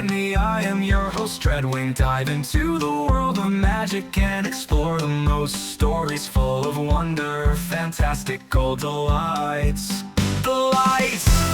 me, I am your host Dreadwing. Dive into the world of magic and explore the most stories full of wonder, fantastical delights. The lights!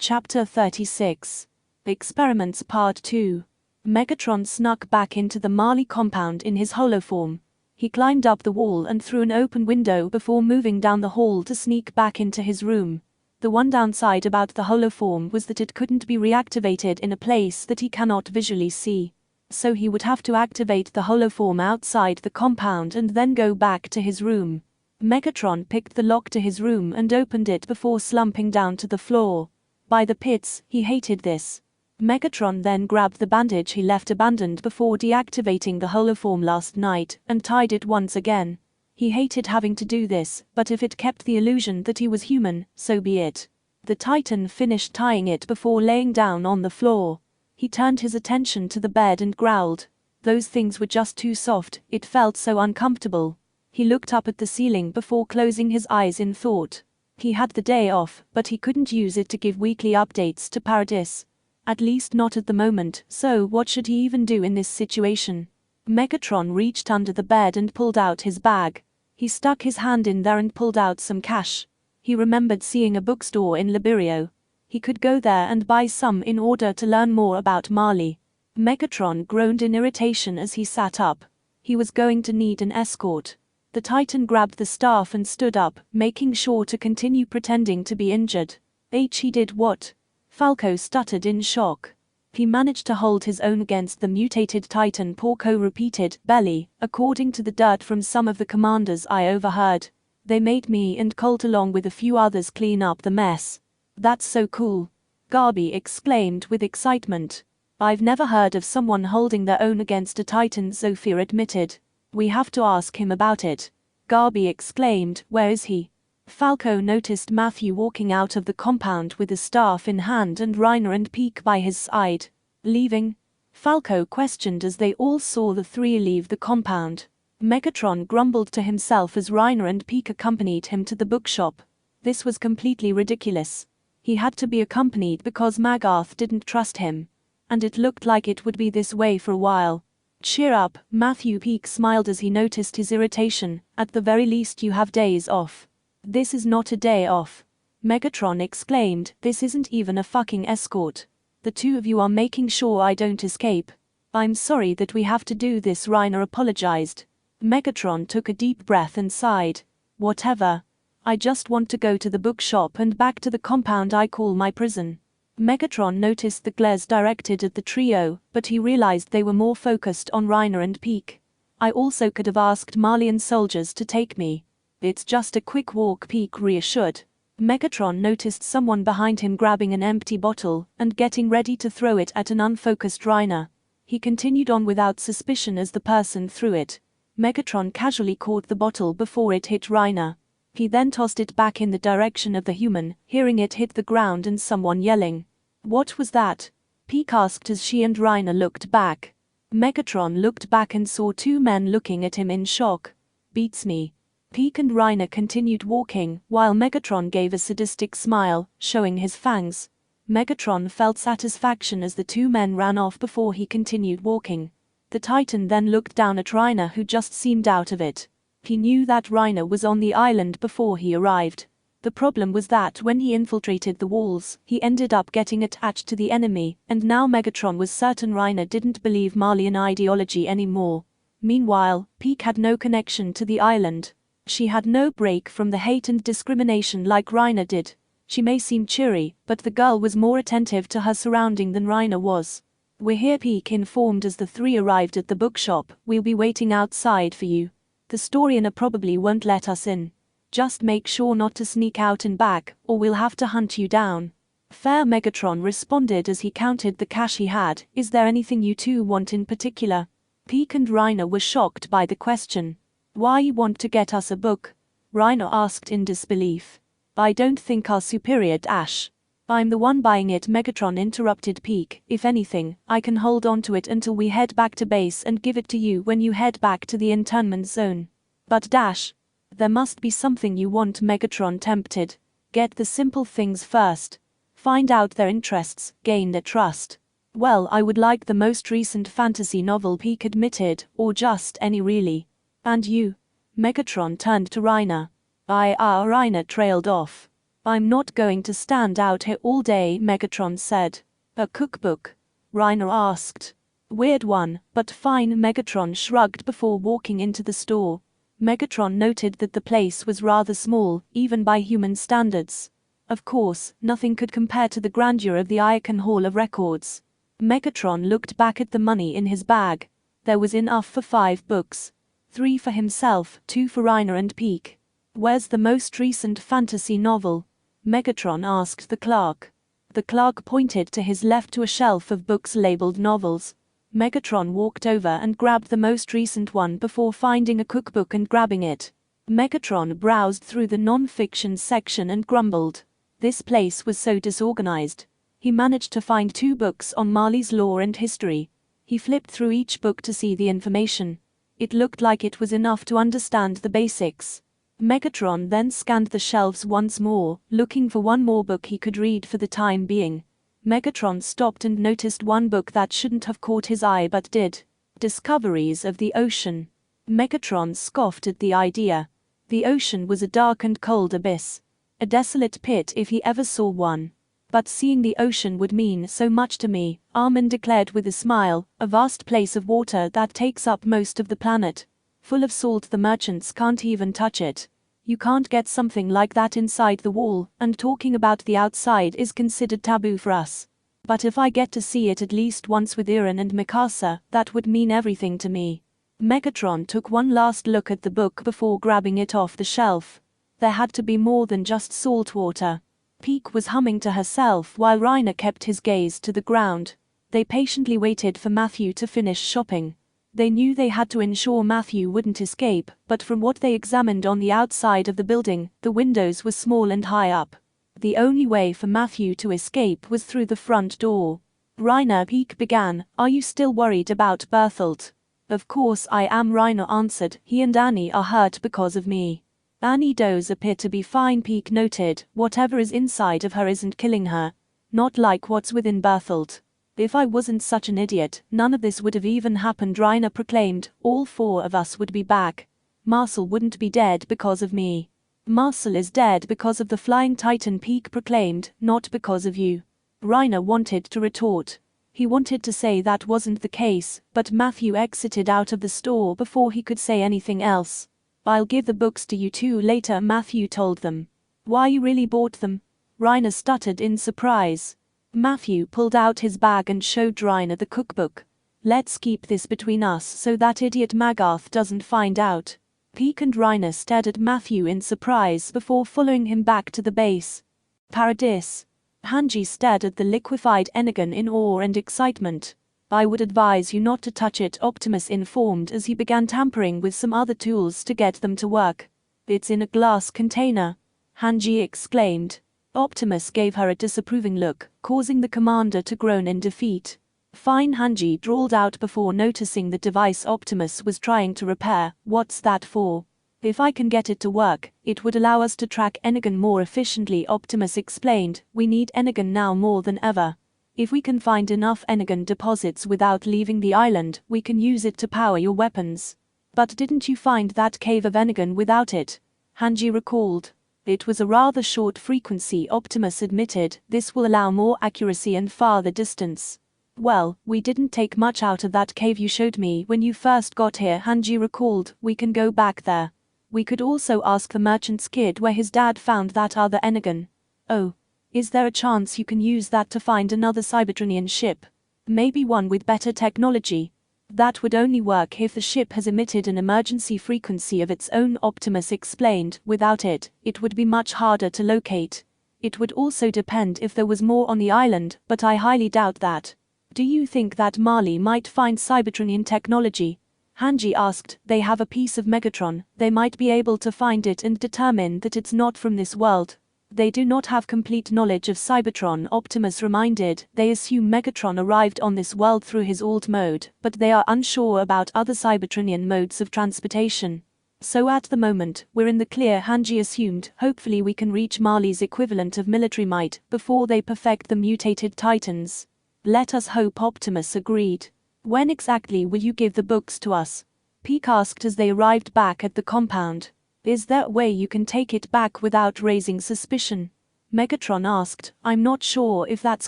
Chapter 36 Experiments Part 2 Megatron snuck back into the Marley compound in his holoform. He climbed up the wall and through an open window before moving down the hall to sneak back into his room. The one downside about the holoform was that it couldn't be reactivated in a place that he cannot visually see. So he would have to activate the holoform outside the compound and then go back to his room. Megatron picked the lock to his room and opened it before slumping down to the floor. By the pits, he hated this. Megatron then grabbed the bandage he left abandoned before deactivating the holoform last night and tied it once again. He hated having to do this, but if it kept the illusion that he was human, so be it. The Titan finished tying it before laying down on the floor. He turned his attention to the bed and growled. Those things were just too soft, it felt so uncomfortable. He looked up at the ceiling before closing his eyes in thought. He had the day off, but he couldn't use it to give weekly updates to Paradis. At least not at the moment, so what should he even do in this situation? Megatron reached under the bed and pulled out his bag. He stuck his hand in there and pulled out some cash. He remembered seeing a bookstore in Liberio. He could go there and buy some in order to learn more about Marley. Megatron groaned in irritation as he sat up. He was going to need an escort. The Titan grabbed the staff and stood up, making sure to continue pretending to be injured. He did what? Falco stuttered in shock. He managed to hold his own against the mutated Titan. Porco repeated, belly, according to the dirt from some of the commanders I overheard. They made me and Colt along with a few others clean up the mess. That's so cool. Garby exclaimed with excitement. I've never heard of someone holding their own against a Titan, Zofia admitted. We have to ask him about it. Garby exclaimed, where is he? Falco noticed Matthew walking out of the compound with a staff in hand and Reiner and Peak by his side. Leaving? Falco questioned as they all saw the three leave the compound. Megatron grumbled to himself as Reiner and Peak accompanied him to the bookshop. This was completely ridiculous. He had to be accompanied because Magarth didn't trust him. And it looked like it would be this way for a while. Cheer up, Matthew. Peak smiled as he noticed his irritation. At the very least you have days off. This is not a day off. Megatron exclaimed, this isn't even a fucking escort. The two of you are making sure I don't escape. I'm sorry that we have to do this, Reiner apologized. Megatron took a deep breath and sighed. Whatever. I just want to go to the bookshop and back to the compound I call my prison. Megatron noticed the glares directed at the trio, but he realized they were more focused on Reiner and Peak. I also could have asked Marlian soldiers to take me. It's just a quick walk, Peak reassured. Megatron noticed someone behind him grabbing an empty bottle and getting ready to throw it at an unfocused Reiner. He continued on without suspicion as the person threw it. Megatron casually caught the bottle before it hit Reiner. He then tossed it back in the direction of the human, hearing it hit the ground and someone yelling. What was that? Peak asked as she and Reiner looked back. Megatron looked back and saw two men looking at him in shock. Beats me. Peak and Reiner continued walking, while Megatron gave a sadistic smile, showing his fangs. Megatron felt satisfaction as the two men ran off before he continued walking. The Titan then looked down at Reiner, who just seemed out of it. He knew that Reiner was on the island before he arrived. The problem was that when he infiltrated the walls, he ended up getting attached to the enemy, and now Megatron was certain Reiner didn't believe Marlian ideology anymore. Meanwhile, Peak had no connection to the island. She had no break from the hate and discrimination like Reiner did. She may seem cheery, but the girl was more attentive to her surrounding than Reiner was. We're here, Peak informed as the three arrived at the bookshop. We'll be waiting outside for you. The Storianer probably won't let us in. Just make sure not to sneak out and back, or we'll have to hunt you down. Fair, Megatron responded as he counted the cash he had. Is there anything you two want in particular? Peak and Reiner were shocked by the question. Why you want to get us a book? Reiner asked in disbelief. I don't think our superior Dash. I'm the one buying it, Megatron interrupted Peak. If anything, I can hold on to it until we head back to base and give it to you when you head back to the internment zone. But Dash, there must be something you want, Megatron tempted. Get the simple things first. Find out their interests, gain their trust. Well, I would like the most recent fantasy novel, Peak admitted, or just any really. And you? Megatron turned to Reiner. Reiner trailed off. I'm not going to stand out here all day, Megatron said. A cookbook? Reiner asked. Weird one, but fine, Megatron shrugged before walking into the store. Megatron noted that the place was rather small, even by human standards. Of course, nothing could compare to the grandeur of the Icon Hall of Records. Megatron looked back at the money in his bag. There was enough for 5 books. 3 for himself, 2 for Reiner and Peak. Where's the most recent fantasy novel? Megatron asked the clerk. The clerk pointed to his left to a shelf of books labeled novels. Megatron walked over and grabbed the most recent one before finding a cookbook and grabbing it. Megatron browsed through the non-fiction section and grumbled. This place was so disorganized. He managed to find 2 books on Marley's lore and history. He flipped through each book to see the information. It looked like it was enough to understand the basics. Megatron then scanned the shelves once more, looking for one more book he could read for the time being. Megatron stopped and noticed one book that shouldn't have caught his eye but did. Discoveries of the Ocean. Megatron scoffed at the idea. The ocean was a dark and cold abyss. A desolate pit if he ever saw one. But seeing the ocean would mean so much to me, Armin declared with a smile, a vast place of water that takes up most of the planet. Full of salt, the merchants can't even touch it. You can't get something like that inside the wall, and talking about the outside is considered taboo for us. But if I get to see it at least once with Iran and Mikasa, that would mean everything to me. Megatron took one last look at the book before grabbing it off the shelf. There had to be more than just salt water. Peak was humming to herself while Reiner kept his gaze to the ground. They patiently waited for Matthew to finish shopping. They knew they had to ensure Matthew wouldn't escape, but from what they examined on the outside of the building, the windows were small and high up. The only way for Matthew to escape was through the front door. Reiner, Peak began, are you still worried about Berthold? Of course I am, Reiner answered. He and Annie are hurt because of me. Annie does appear to be fine, Peak noted. Whatever is inside of her isn't killing her. Not like what's within Berthold. If I wasn't such an idiot, none of this would have even happened, Reiner proclaimed. All 4 of us would be back. Marcel wouldn't be dead because of me. Marcel is dead because of the Flying Titan, Peak proclaimed, not because of you. Reiner wanted to retort. He wanted to say that wasn't the case, but Matthew exited out of the store before he could say anything else. I'll give the books to you 2 later, Matthew told them. Why, you really bought them? Reiner stuttered in surprise. Matthew pulled out his bag and showed Reiner the cookbook. Let's keep this between us so that idiot Magarth doesn't find out. Peak and Reiner stared at Matthew in surprise before following him back to the base. Paradis. Hanji stared at the liquefied Energon in awe and excitement. I would advise you not to touch it, Optimus informed as he began tampering with some other tools to get them to work. It's in a glass container, Hanji exclaimed. Optimus gave her a disapproving look, causing the commander to groan in defeat. Fine, Hanji drawled out before noticing the device Optimus was trying to repair. What's that for? If I can get it to work, it would allow us to track Energon more efficiently, Optimus explained. We need Energon now more than ever. If we can find enough Energon deposits without leaving the island, we can use it to power your weapons. But didn't you find that cave of Energon without it? Hanji recalled. It was a rather short frequency, Optimus admitted. This will allow more accuracy and farther distance. Well, we didn't take much out of that cave you showed me when you first got here, Hanji recalled. We can go back there. We could also ask the merchant's kid where his dad found that other Energon. Oh. Is there a chance you can use that to find another Cybertronian ship? Maybe one with better technology? That would only work if the ship has emitted an emergency frequency of its own, Optimus explained. Without it, it would be much harder to locate. It would also depend if there was more on the island, but I highly doubt that. Do you think that Marley might find Cybertronian technology? Hanji asked. They have a piece of Megatron, they might be able to find it and determine that it's not from this world. They do not have complete knowledge of Cybertron, Optimus reminded. They assume Megatron arrived on this world through his alt mode, but they are unsure about other Cybertronian modes of transportation. So at the moment, we're in the clear, Hanji assumed. Hopefully we can reach Marley's equivalent of military might before they perfect the mutated Titans. Let us hope, Optimus agreed. When exactly will you give the books to us? Peak asked as they arrived back at the compound. Is there a way you can take it back without raising suspicion? Megatron asked. I'm not sure if that's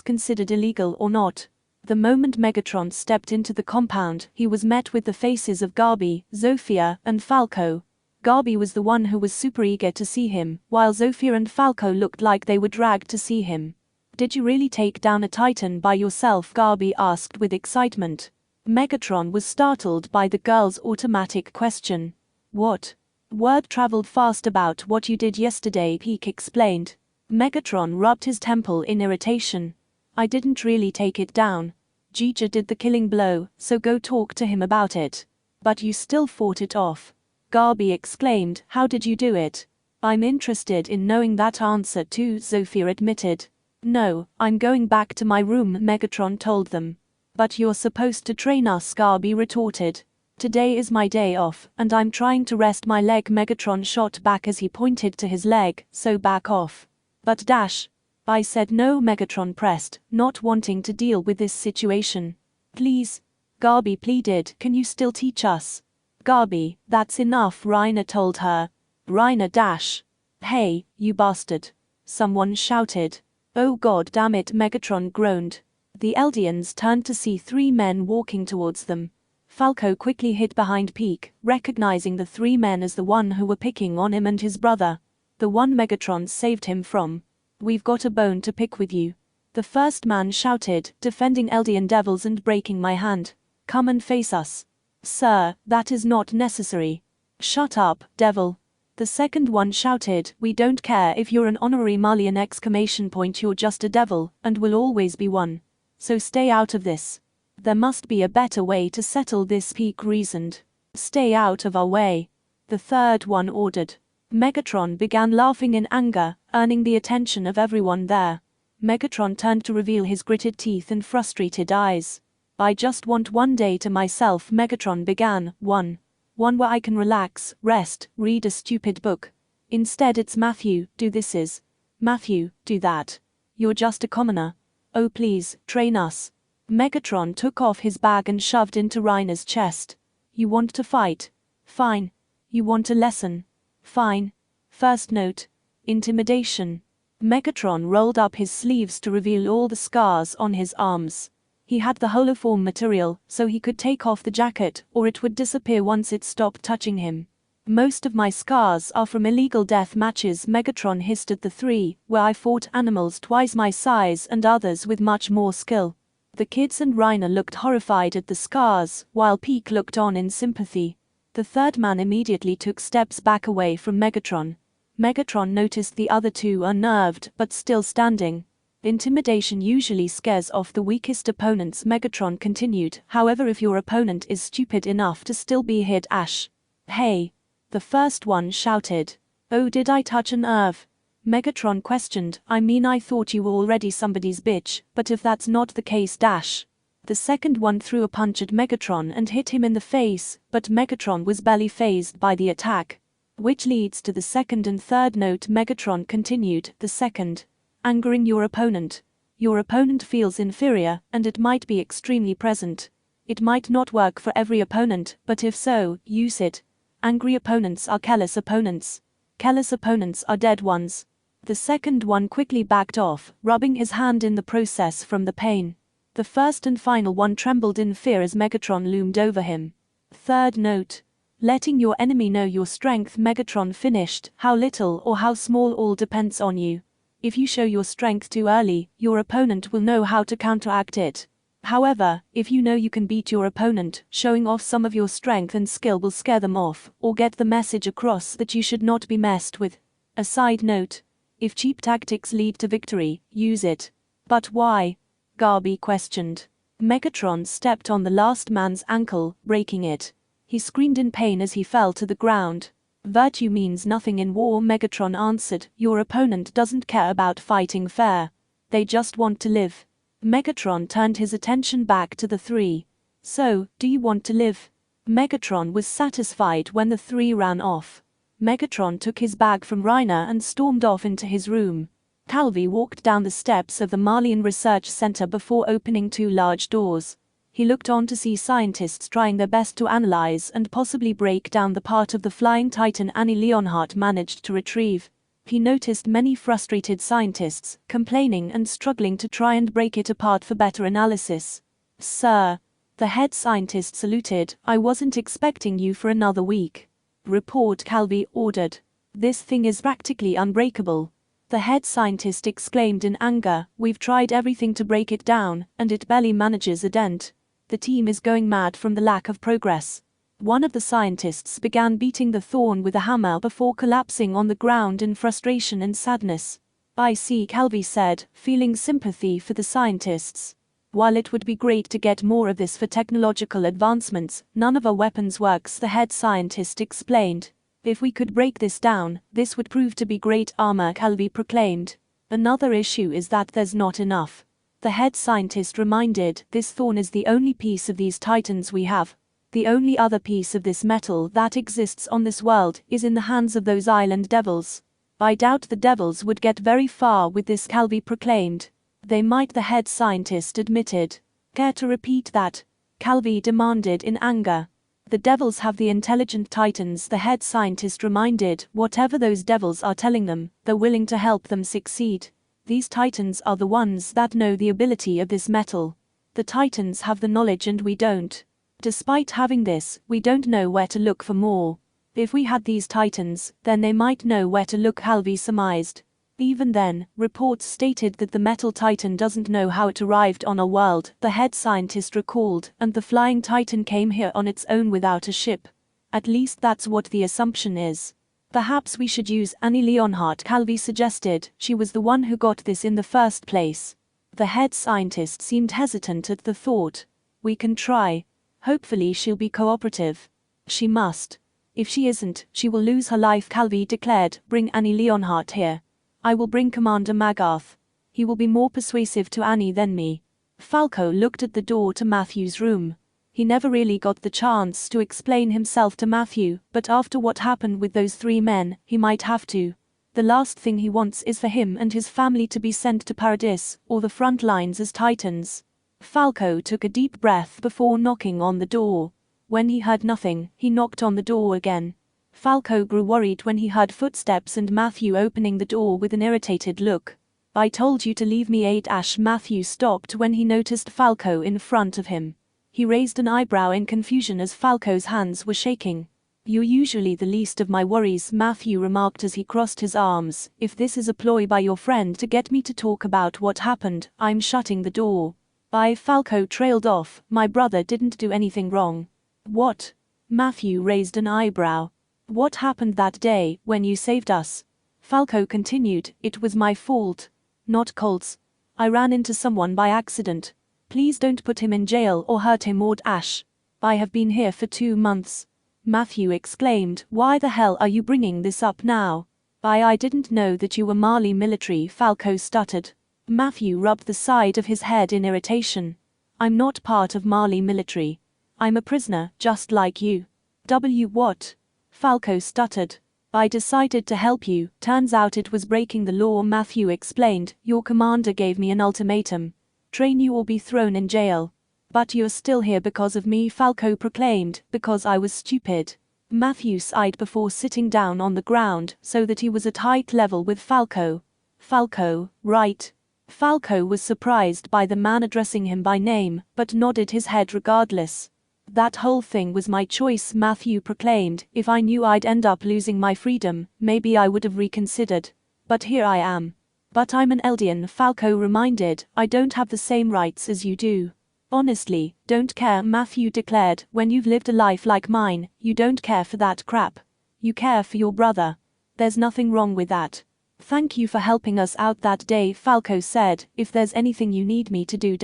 considered illegal or not. The moment Megatron stepped into the compound, he was met with the faces of Garby, Zofia, and Falco. Garby was the one who was super eager to see him, while Zofia and Falco looked like they were dragged to see him. Did you really take down a Titan by yourself? Garby asked with excitement. Megatron was startled by the girl's automatic question. What? Word traveled fast about what you did yesterday, Peak explained. Megatron rubbed his temple in irritation. I didn't really take it down. Jija did the killing blow, so go talk to him about it. But you still fought it off. Garby exclaimed. How did you do it? I'm interested in knowing that answer too, Zofia admitted. No, I'm going back to my room, Megatron told them. But you're supposed to train us, Garby retorted. Today is my day off, and I'm trying to rest my leg, Megatron shot back as he pointed to his leg, so back off. But Dash. I said no, Megatron pressed, not wanting to deal with this situation. Please. Garby pleaded, can you still teach us? Garby, that's enough, Reiner told her. Reiner Dash. Hey, you bastard. Someone shouted. Oh god damn it, Megatron groaned. The Eldians turned to see three men walking towards them. Falco quickly hid behind Peak, recognizing the three men as the one who were picking on him and his brother. The one Megatron saved him from. We've got a bone to pick with you. The first man shouted, defending Eldian devils and breaking my hand. Come and face us. Sir, that is not necessary. Shut up, devil. The second one shouted, we don't care if you're an honorary Marlian ! You're just a devil, and will always be one. So stay out of this. There must be a better way to settle this, Peak reasoned. Stay out of our way. The third one ordered. Megatron began laughing in anger, earning the attention of everyone there. Megatron turned to reveal his gritted teeth and frustrated eyes. I just want one day to myself, Megatron began. One where I can relax, rest, read a stupid book. Instead it's Matthew, do this is. Matthew, do that. You're just a commoner. Oh please, train us. Megatron took off his bag and shoved into Reiner's chest. You want to fight? Fine. You want a lesson? Fine. First note. Intimidation. Megatron rolled up his sleeves to reveal all the scars on his arms. He had the holoform material, so he could take off the jacket, or it would disappear once it stopped touching him. Most of my scars are from illegal death matches, Megatron hissed at the three, where I fought animals twice my size and others with much more skill. The kids and Reiner looked horrified at the scars, while Peak looked on in sympathy. The third man immediately took steps back away from Megatron. Megatron noticed the other two unnerved, but still standing. Intimidation usually scares off the weakest opponents, Megatron continued. However, if your opponent is stupid enough to still be hit, Ash. Hey. The first one shouted. Oh, did I touch a nerve? Megatron questioned. I mean, I thought you were already somebody's bitch, but if that's not the case, Dash. The second one threw a punch at Megatron and hit him in the face, but Megatron was barely fazed by the attack. Which leads to the second and third note, Megatron continued. The second. Angering your opponent. Your opponent feels inferior, and it might be extremely present. It might not work for every opponent, but if so, use it. Angry opponents are careless opponents. Careless opponents are dead ones. The second one quickly backed off, rubbing his hand in the process from the pain. The first and final one trembled in fear as Megatron loomed over him. Third note. Letting your enemy know your strength, Megatron finished. How little or how small all depends on you. If you show your strength too early, your opponent will know how to counteract it. However, if you know you can beat your opponent, showing off some of your strength and skill will scare them off, or get the message across that you should not be messed with. A side note. If cheap tactics lead to victory, use it. But why? Garby questioned. Megatron stepped on the last man's ankle, breaking it. He screamed in pain as he fell to the ground. Virtue means nothing in war, Megatron answered. Your opponent doesn't care about fighting fair. They just want to live. Megatron turned his attention back to the three. So, do you want to live? Megatron was satisfied when the three ran off. Megatron took his bag from Reiner and stormed off into his room. Calvi walked down the steps of the Marleyan Research Center before opening two large doors. He looked on to see scientists trying their best to analyze and possibly break down the part of the flying titan Annie Leonhardt managed to retrieve. He noticed many frustrated scientists, complaining and struggling to try and break it apart for better analysis. Sir. The head scientist saluted. I wasn't expecting you for another week. Report, Calvi ordered. This thing is practically unbreakable. The head scientist exclaimed in anger. We've tried everything to break it down, and it barely manages a dent. The team is going mad from the lack of progress. One of the scientists began beating the thorn with a hammer before collapsing on the ground in frustration and sadness. I see, Calvi said, feeling sympathy for the scientists. While it would be great to get more of this for technological advancements, none of our weapons works, the head scientist explained. If we could break this down, this would prove to be great armor, Calvi proclaimed. Another issue is that there's not enough. The head scientist reminded, this thorn is the only piece of these titans we have. The only other piece of this metal that exists on this world is in the hands of those island devils. I doubt the devils would get very far with this, Calvi proclaimed. They might, the head scientist admitted. Care to repeat that? Calvi demanded in anger. The devils have the intelligent titans, the head scientist reminded. Whatever those devils are telling them, they're willing to help them succeed. These titans are the ones that know the ability of this metal. The titans have the knowledge and we don't. Despite having this, we don't know where to look for more. If we had these titans, then they might know where to look, Calvi surmised. Even then, reports stated that the metal titan doesn't know how it arrived on our world, the head scientist recalled, and the flying titan came here on its own without a ship. At least that's what the assumption is. Perhaps we should use Annie Leonhardt, Calvi suggested. She was the one who got this in the first place. The head scientist seemed hesitant at the thought. We can try. Hopefully she'll be cooperative. She must. If she isn't, she will lose her life, Calvi declared. Bring Annie Leonhardt here. I will bring Commander Magarth. He will be more persuasive to Annie than me. Falco looked at the door to Matthew's room. He never really got the chance to explain himself to Matthew, but after what happened with those three men, he might have to. The last thing he wants is for him and his family to be sent to Paradis, or the front lines as titans. Falco took a deep breath before knocking on the door. When he heard nothing, he knocked on the door again. Falco grew worried when he heard footsteps and Matthew opening the door with an irritated look. I told you to leave me, Ash. Matthew stopped when he noticed Falco in front of him. He raised an eyebrow in confusion as Falco's hands were shaking. You're usually the least of my worries, Matthew remarked as he crossed his arms. If this is a ploy by your friend to get me to talk about what happened, I'm shutting the door. Falco trailed off. My brother didn't do anything wrong. What? Matthew raised an eyebrow. What happened that day, when you saved us? Falco continued, it was my fault. Not Colt's. I ran into someone by accident. Please don't put him in jail or hurt him, ordered Ash. I have been here for 2 months. Matthew exclaimed, why the hell are you bringing this up now? I didn't know that you were Marley military, Falco stuttered. Matthew rubbed the side of his head in irritation. I'm not part of Marley military. I'm a prisoner, just like you. What? Falco stuttered. I decided to help you. Turns out it was breaking the law, Matthew explained. Your commander gave me an ultimatum. Train you or be thrown in jail. But you're still here because of me, Falco proclaimed, because I was stupid. Matthew sighed before sitting down on the ground so that he was at height level with Falco. Falco, right. Falco was surprised by the man addressing him by name, but nodded his head regardless. That whole thing was my choice, Matthew proclaimed. If I knew I'd end up losing my freedom, maybe I would have reconsidered. But here I am. But I'm an Eldian, Falco reminded. I don't have the same rights as you do. Honestly, don't care, Matthew declared. When you've lived a life like mine, you don't care for that crap. You care for your brother. There's nothing wrong with that. Thank you for helping us out that day, Falco said. If there's anything you need me to do,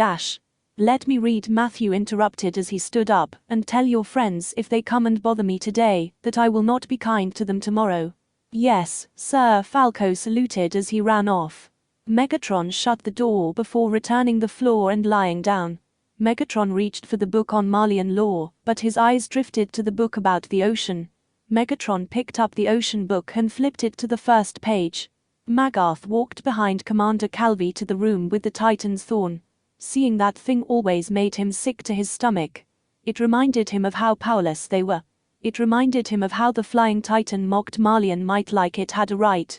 Let me read. Matthew interrupted as he stood up, and tell your friends if they come and bother me today, that I will not be kind to them tomorrow. Yes, sir. Falco saluted as he ran off. Megatron shut the door before returning the floor and lying down. Megatron reached for the book on Marlian law, but his eyes drifted to the book about the ocean. Megatron picked up the ocean book and flipped it to the first page. Magarth walked behind Commander Calvi to the room with the Titan's thorn. Seeing that thing always made him sick to his stomach. It reminded him of how powerless they were. It reminded him of how the flying Titan mocked Marlian might like it had a right.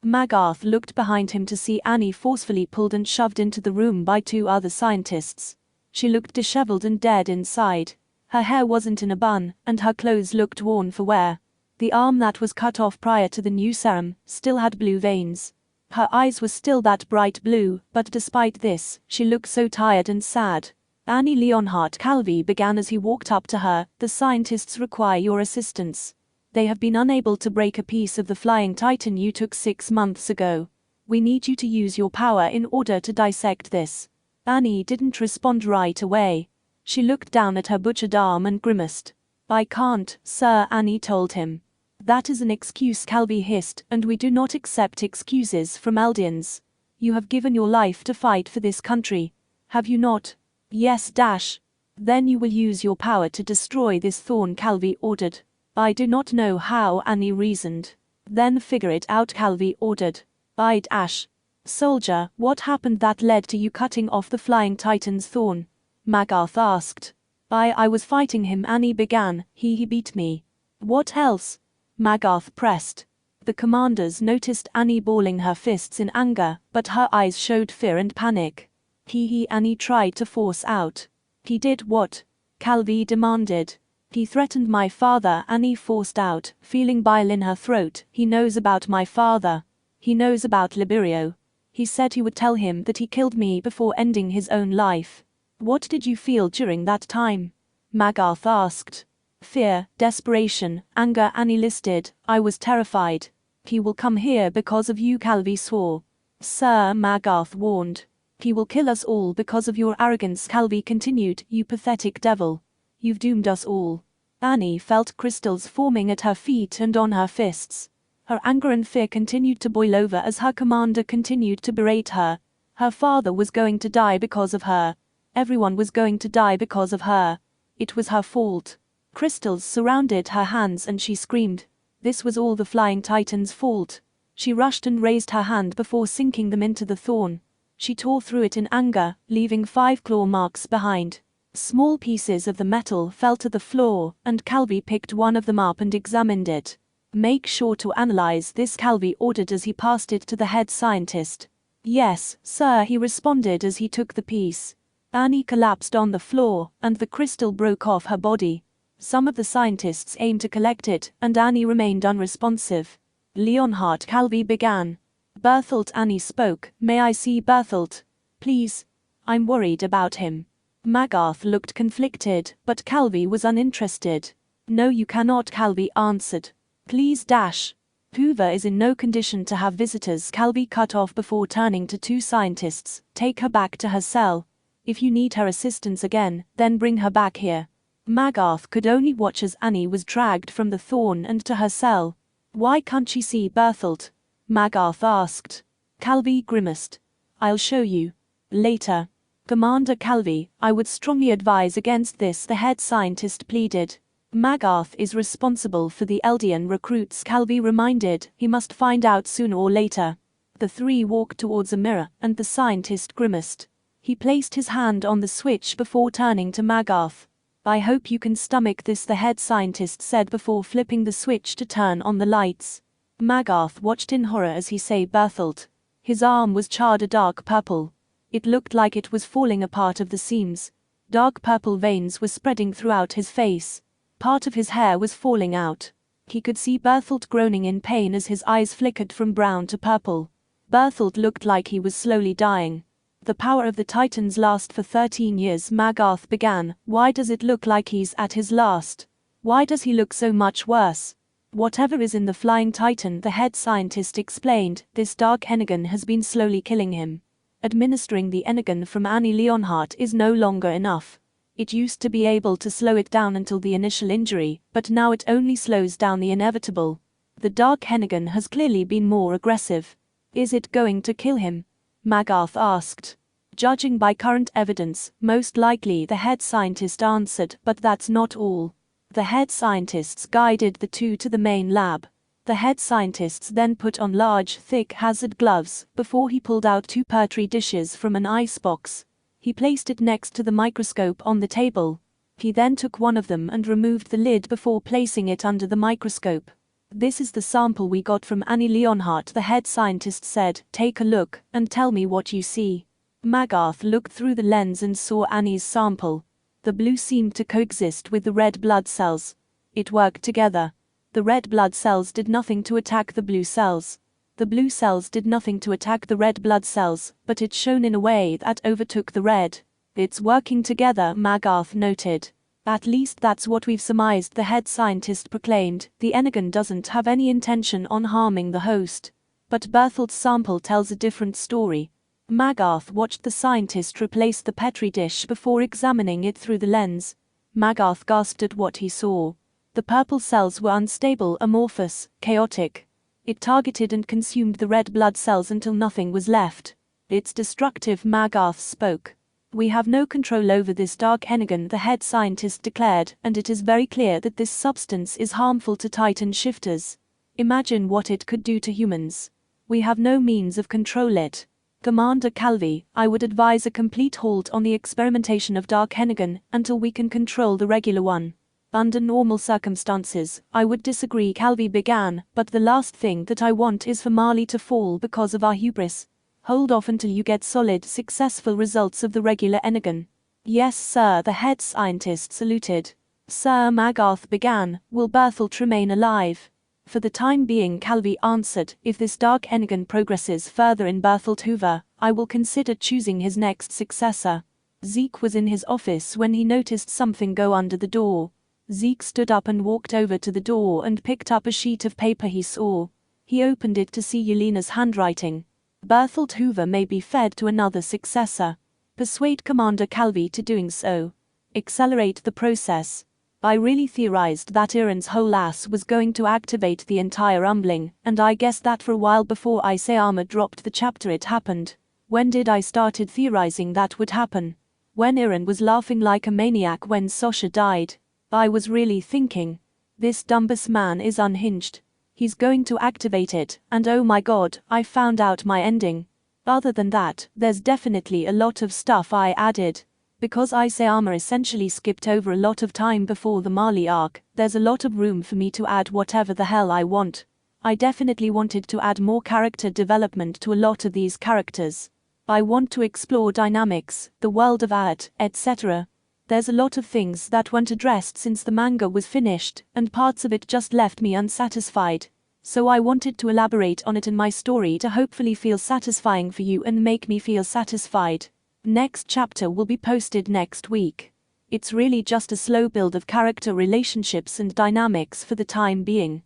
Magarth looked behind him to see Annie forcefully pulled and shoved into the room by two other scientists. She looked disheveled and dead inside. Her hair wasn't in a bun, and her clothes looked worn for wear. The arm that was cut off prior to the new serum still had blue veins. Her eyes were still that bright blue, but despite this, she looked so tired and sad. Annie Leonhardt Calvi began as he walked up to her. The scientists require your assistance. They have been unable to break a piece of the flying Titan you took 6 months ago. We need you to use your power in order to dissect this. Annie didn't respond right away. She looked down at her butchered arm and grimaced. I can't, sir, Annie told him. That is an excuse, Calvi hissed, and we do not accept excuses from Eldians. You have given your life to fight for this country. Have you not? Yes, Dash. Then you will use your power to destroy this thorn, Calvi ordered. I do not know how, Annie reasoned. Then figure it out, Calvi ordered. Dash. Soldier, what happened that led to you cutting off the flying Titan's thorn? Magarth asked. I was fighting him, Annie began. He beat me. What else? Magarth pressed. The commanders noticed Annie balling her fists in anger, but her eyes showed fear and panic. Annie tried to force out. He did what? Calvi demanded. He threatened my father, Annie forced out, feeling bile in her throat. He knows about my father. He knows about Liberio. He said he would tell him that he killed me before ending his own life. What did you feel during that time? Magarth asked. Fear, desperation, anger, Annie listed. I was terrified. He will come here because of you, Calvi swore. Sir, Magarth warned. He will kill us all because of your arrogance, Calvi continued. You pathetic devil. You've doomed us all. Annie felt crystals forming at her feet and on her fists. Her anger and fear continued to boil over as her commander continued to berate her. Her father was going to die because of her. Everyone was going to die because of her. It was her fault. Crystals surrounded her hands and she screamed. This was all the flying Titan's fault. She rushed and raised her hand before sinking them into the thorn. She tore through it in anger, leaving 5 claw marks behind. Small pieces of the metal fell to the floor, and Calvi picked one of them up and examined it. Make sure to analyze this, Calvi ordered as he passed it to the head scientist. Yes, sir, he responded as he took the piece. Annie collapsed on the floor, and the crystal broke off her body. Some of the scientists aimed to collect it, and Annie remained unresponsive. Leonhardt Calvi began. Berthold, Annie spoke. May I see Berthold? Please. I'm worried about him. Magarth looked conflicted, but Calvi was uninterested. No, you cannot, Calvi answered. Please, Dash. Hoover is in no condition to have visitors, Calvi cut off before turning to 2 scientists. Take her back to her cell. If you need her assistance again, then bring her back here. Magarth could only watch as Annie was dragged from the thorn and to her cell. Why can't she see Berthold? Magarth asked. Calvi grimaced. I'll show you. Later. Commander Calvi, I would strongly advise against this, the head scientist pleaded. Magarth is responsible for the Eldian recruits, Calvi reminded. He must find out sooner or later. The 3 walked towards a mirror, and the scientist grimaced. He placed his hand on the switch before turning to Magarth. I hope you can stomach this, the head scientist said before flipping the switch to turn on the lights. Magarth watched in horror as he saw Berthold. His arm was charred a dark purple. It looked like it was falling apart of the seams. Dark purple veins were spreading throughout his face. Part of his hair was falling out. He could see Berthold groaning in pain as his eyes flickered from brown to purple. Berthold looked like he was slowly dying. The power of the Titans lasts for 13 years, Magarth began. Why does it look like he's at his last? Why does he look so much worse? Whatever is in the flying Titan, the head scientist explained, this dark energon has been slowly killing him. Administering the Energon from Annie Leonhardt is no longer enough. It used to be able to slow it down until the initial injury, but now it only slows down the inevitable. The Dark Energon has clearly been more aggressive. Is it going to kill him? Magarth asked. Judging by current evidence, most likely, the head scientist answered, but that's not all. The head scientists guided the two to the main lab. The head scientists then put on large, thick hazard gloves before he pulled out 2 petri dishes from an icebox. He placed it next to the microscope on the table. He then took one of them and removed the lid before placing it under the microscope. This is the sample we got from Annie Leonhardt, the head scientist said. Take a look and tell me what you see. Magarth looked through the lens and saw Annie's sample. The blue seemed to coexist with the red blood cells. It worked together. The red blood cells did nothing to attack the blue cells. The blue cells did nothing to attack the red blood cells, but it shone in a way that overtook the red. It's working together, Magarth noted. At least that's what we've surmised, the head scientist proclaimed. The Energon doesn't have any intention on harming the host. But Berthold's sample tells a different story. Magarth watched the scientist replace the petri dish before examining it through the lens. Magarth gasped at what he saw. The purple cells were unstable, amorphous, chaotic. It targeted and consumed the red blood cells until nothing was left. It's destructive, Magarth spoke. We have no control over this Dark Energon, the head scientist declared, and it is very clear that this substance is harmful to Titan shifters. Imagine what it could do to humans. We have no means of control it. Commander Calvi, I would advise a complete halt on the experimentation of Dark Energon until we can control the regular one. Under normal circumstances, I would disagree, Calvi began, but the last thing that I want is for Marley to fall because of our hubris. Hold off until you get solid, successful results of the regular Energon. Yes, sir, the head scientist saluted. Sir, Magarth began, will Berthold remain alive? For the time being, Calvi answered, if this Dark Energon progresses further in Berthold Hoover, I will consider choosing his next successor. Zeke was in his office when he noticed something go under the door. Zeke stood up and walked over to the door and picked up a sheet of paper he saw. He opened it to see Yelena's handwriting. Berthold Hoover may be fed to another successor. Persuade Commander Calvi to doing so. Accelerate the process. I really theorized that Iran's whole ass was going to activate the entire Umbling, and I guessed that for a while before Isayama dropped the chapter it happened. When did I started theorizing that would happen? When Iran was laughing like a maniac when Sasha died. I was really thinking, this Dumbus man is unhinged. He's going to activate it, and oh my god, I found out my ending. Other than that, there's definitely a lot of stuff I added. Because Isayama essentially skipped over a lot of time before the Marley arc, there's a lot of room for me to add whatever the hell I want. I definitely wanted to add more character development to a lot of these characters. I want to explore dynamics, the world of art, etc. There's a lot of things that weren't addressed since the manga was finished, and parts of it just left me unsatisfied. So I wanted to elaborate on it in my story to hopefully feel satisfying for you and make me feel satisfied. Next chapter will be posted next week. It's really just a slow build of character relationships and dynamics for the time being.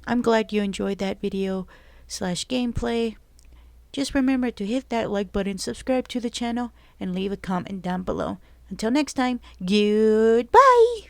I'm glad you enjoyed that video / gameplay. Just remember to hit that like button, subscribe to the channel, and leave a comment down below. Until next time, goodbye!